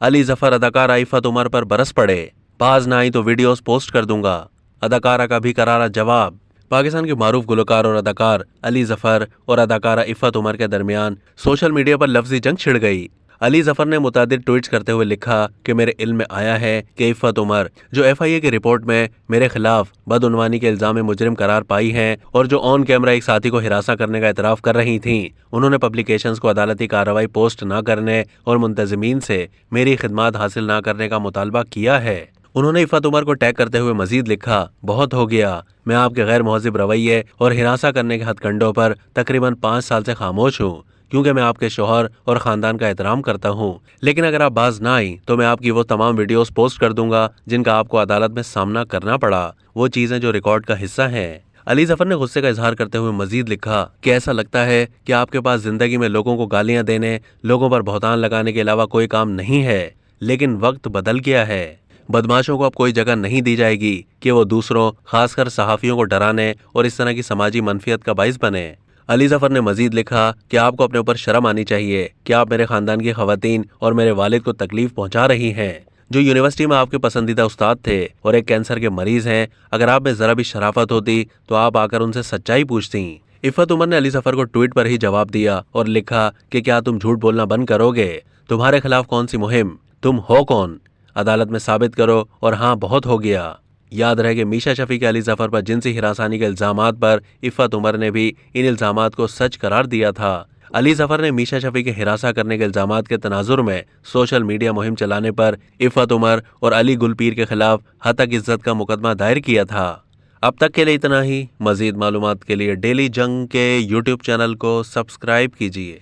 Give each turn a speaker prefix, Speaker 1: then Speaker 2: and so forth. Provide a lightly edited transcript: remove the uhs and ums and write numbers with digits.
Speaker 1: अली जफर अदाकारा इफ़त उमर पर बरस पड़े, बाज ना आई तो वीडियोस पोस्ट कर दूंगा। अदाकारा का भी करारा जवाब। पाकिस्तान के मारूफ गुलकार और अदाकार अली जफर और अदाकारा इफ़त उमर के दरमियान सोशल मीडिया पर लफ्जी जंग छिड़ गई। अली जफर ने मुतादिद ट्वीट्स करते हुए लिखा कि मेरे इल्म में आया है कि इफ़त उमर, जो FIA की रिपोर्ट में मेरे खिलाफ बदउनवानी के इल्जाम में मुजरिम करार पाई हैं और जो ऑन कैमरा एक साथी को हिरासा करने का इतराफ़ कर रही थीं, उन्होंने पब्लिकेशंस को अदालती कार्रवाई पोस्ट न करने और मुंतज़मीन से मेरी खिदमात हासिल न करने का मुतालबा किया है। उन्होंने इफ़त उमर को टैग करते हुए मजीद लिखा, बहुत हो गया, मैं आपके गैर महज़िब रवैये और हिरासा करने के हथकंडों पर तकरीबन 5 साल से खामोश हूँ, क्योंकि मैं आपके शोहर और ख़ानदान का एहतराम करता हूँ। लेकिन अगर आप बाज ना आई तो मैं आपकी वो तमाम वीडियोस पोस्ट कर दूंगा जिनका आपको अदालत में सामना करना पड़ा, वो चीज़ें जो रिकॉर्ड का हिस्सा हैं। अली जफर ने गुस्से का इजहार करते हुए मजीद लिखा कि ऐसा लगता है कि आपके पास जिंदगी में लोगों को गालियां देने, लोगों पर बहतान लगाने के अलावा कोई काम नहीं है। लेकिन वक्त बदल गया है। बदमाशों को अब कोई जगह नहीं दी जाएगी कि वो दूसरों, खासकर सहाफ़ियों को डराने और इस तरह की समाजी मनफियत का बाइस बने। अली जफर ने मजीद लिखा कि आपको अपने ऊपर शर्म आनी चाहिए कि आप मेरे खानदान की खवातीन और मेरे वालिद को तकलीफ पहुंचा रही हैं, जो यूनिवर्सिटी में आपके पसंदीदा उस्ताद थे और एक कैंसर के मरीज हैं। अगर आप में जरा भी शराफत होती तो आप आकर उनसे सच्चाई पूछती। इफ़त उमर ने अली जफर को ट्वीट पर ही जवाब दिया और लिखा कि क्या तुम झूठ बोलना बंद करोगे? तुम्हारे खिलाफ कौन सी मुहिम? तुम हो कौन? अदालत में साबित करो। और हाँ, बहुत हो गया। याद रहे कि मीशा शफी के अली जफर पर जिनसी हिरासानी के इल्जामात पर इफ़त उमर ने भी इन इल्जामात को सच करार दिया था। अली जफर ने मीशा शफी के हिरासा करने के इल्जामात के तनाजुर में सोशल मीडिया मुहिम चलाने पर इफ़त उमर और अली गुलपीर के खिलाफ हतक इज्जत का मुकदमा दायर किया था। अब तक के लिए इतना ही। मजीद मालूमात के लिए डेली जंग के YouTube चैनल को सब्सक्राइब कीजिए।